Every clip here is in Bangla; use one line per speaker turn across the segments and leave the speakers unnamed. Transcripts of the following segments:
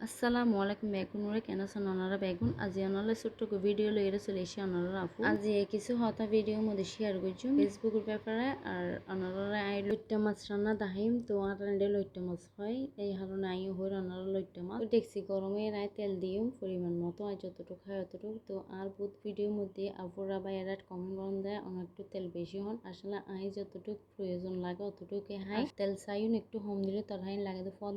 আসসালামু আলাইকুম বেগুন ওরে কেন আছেন ওনারা বেগুন আজি ওনারা ছোট্ট ভিডিও লইরে চলে এসে ওনারা আপু আজি কিছু হতা ভিডিও মধ্যে শেয়ার করছুম ফেসবুকের ব্যাপারে আর ওনারা আই লইট্টা মাছ রান্না দাহিম তো আর রান্ডে লইট্টা মাছ হয় এই হারণে আই হই ওনারা লইট্টা মাছ দেখছি গরমে রায় তেল দিও পরিমাণ মতো আর যতটুকু খায় অতটুকু তো আর বহুত ভিডিওর মধ্যে আপুরা বা এরা কমেন্ট করেন দেয় অনেক একটু তেল বেশি হন আসলে আই যতটুকু প্রয়োজন লাগে অতটুকু হাই তেল চাইও একটু কম দিলে তার হাই লাগে তো ফদ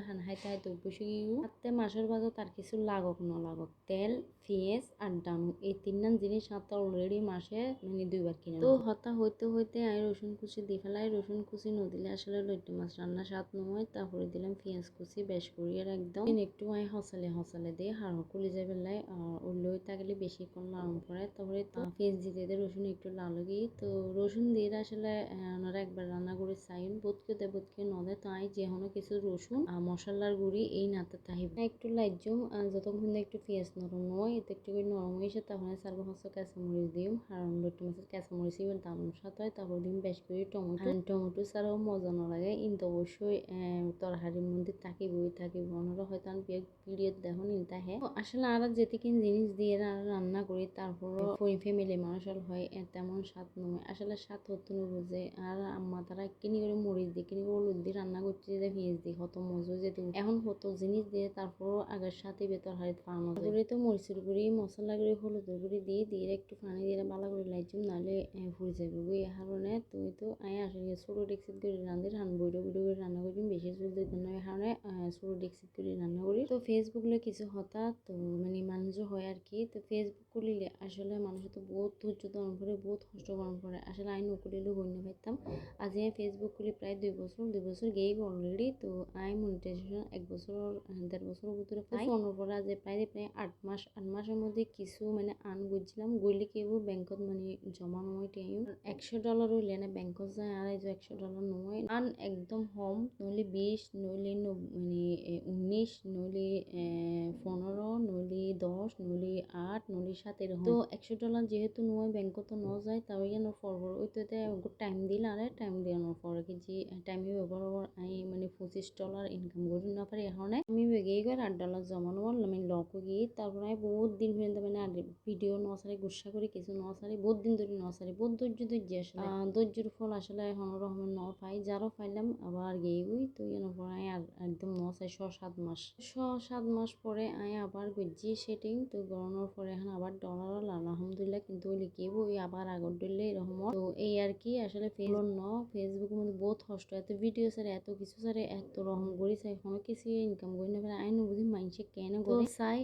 হান হাইতে হাইতে বেশি হাতে মাসের বাজার তার কিছু লাগক ন লাগক তেল পেঁয়াজ আর ডানু এই তিনটান জিনিস হাতে অলরেডি মাসে মানে 2বার কিনে তো হতা হইতে হইতে আই রসুন কুচি দি ফেলাই রসুন কুচি নদিলে আসলে লইট্টা মাছ রান্না স্বাদ নয় তারপরে দিলাম পেঁয়াজ কুচি বেশ করি আর একদম একটু আই হসালে দিয়ে হাড় কুলি যাবে লাই লই থাকলে বেশি কোন লাল পরে তারপরে তো পেঁয়াজ দিতে রসুন একটু লাল গিয়ে তো রসুন দিয়ে আসলে ওনারা একবার রান্না করে চাইন বোধকে নদে তাই যেহনো কিছু রসুন আর মশলার গুঁড়ি এই নাতে তাহিব একটু লাইজুম যতক্ষণ একটু পেঁয়াজ নরম হয় এতে একটু করে নরম হয়েছে তখন সার্ব হস্ত কাঁচামরিচ দিম আর লইট্টা মাছের কাঁচামরিচ এবার দারুণ স্বাদ হয় তারপর দিম বেশ করে টমেটো ছাড়াও মজা না লাগে কিন্তু অবশ্যই তরকারির মধ্যে থাকিব ওনারা হয়তো আমি পিরিয়ড দেখো নিতে হ্যাঁ আসলে আর যেতিকিন জিনিস দিয়ে রান্না করি তারপর ফ্যামিলি মানুষের হয় তেমন স্বাদ নয় আসলে স্বাদ হতো না বুঝে আর আম্মা তারা কিনি করে মরিচ দিয়ে কিনি করে হলুদ দিয়ে রান্না করছে যে পেঁয়াজ দিয়ে কত মজা যেত এখন কত জিনিস দিয়ে তারপর আগের সাথে ভেতর হারিয়ে পানো করে তো মরিচের গুঁড়ি মশলা গুঁড়ি হলুদের গুঁড়ি দিয়ে একটু পানি দিয়ে ভালো করে লাইছুম নাহলে ফুল যাবে ওই কারণে তুই তো আয় আসলে ছোটো ডেক্সিট করে রান্ধি বইটা করে রান্না করবি বেশি চুল দিতে নয় কারণে ছোটো ডেক্সিট করে রান্না করি তো ফেসবুকলে কিছু হতা তো মানে মানুষ হয় আর কি তো ফেসবুক করলে আসলে মানুষের তো বহুত ধৈর্য ধারণ করে বহুত কষ্ট পালন করে আসলে আই নকরিলেও হই না পাইতাম আজ ফেসবুক খুলি প্রায় 2 বছর গেই অলরেডি তো আই মনিটাইজেশন 1 বছর 1.5 বছরের ভিতরে পাই ফোনের পরে যে প্রায় 8 মাসের মধ্যে কিছু মানে আন বুঝছিলাম গইলে কেউ ব্যাংকত মানে জমা নয় টাইম $100 হইলে না ব্যাংকত যায় আর এই যে $100 নয় আন একদম হোম নইলে 20 নইলে মানে 19 নইলে 15 নইলে 10 নইলে 8 নইলে 7 এরকম তো $100 যেহেতু নয় ব্যাংকত ন যায় তাও ইয়ানোর ফরওয়ার্ড ওইতে টাইম দিলে আর টাইম দেওয়ানোর পরে কি যে টাইমে ব্যবহার আমি মানে $25 ইনকাম করি না পারি এখন আমি বেগেই করে $8 জমানো আমি লক গিয়ে তারপরে আমি বহুত দিন পর্যন্ত মানে আর ভিডিও নসারি গুসা করে কিছু নসারি বহুত দিন ধরে নসারি বহুত ধৈর্য আসলে ধৈর্যের ফল আসলে এখন রকমের ন পাই যারও পাইলাম আবার গিয়ে তো এর পর আমি আর একদম নসাই 6-7 মাস পরে আমি আবার গজি সেটিং তো গরমের পরে এখন আবার ডলার আলহামদুলিল্লাহ কিন্তু ওই লিখিব ওই আবার আগর দিলে এরকম তো এই আর কি আসলে ফেসবুকের মধ্যে বহুত কষ্ট এত ভিডিও সারে এত কিছু সারে এত রকম করি চাই কোনো কিছু ইনকাম করি না আই বুঝি মাইনসে কেন করে চাই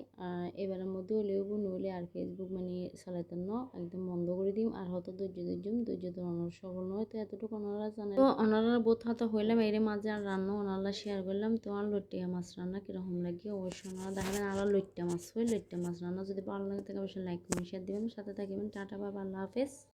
এবারের মধ্যে লেবু নইলে আর ফেসবুক মানে চালাইতেন না একদম বন্ধ করে দিম আর হয়তো ধৈর্য ধরানোর সফল নয় তো এতটুকু ওনারা জানে তো ওনারা বোধ হয়তো হইলাম এর মাঝে আর রান্না ওনারা শেয়ার করলাম তো আর লইট্টা মাছ রান্না কিরকম লাগে অবশ্যই ওনারা দেখাবেন আর লইট্টা মাছ রান্না যদি ভালো লাগে তাহলে অবশ্যই লাইক কমেন্ট শেয়ার দিবেন সাথে থাকবেন টাটা বাবা আল্লাহ হাফেজ।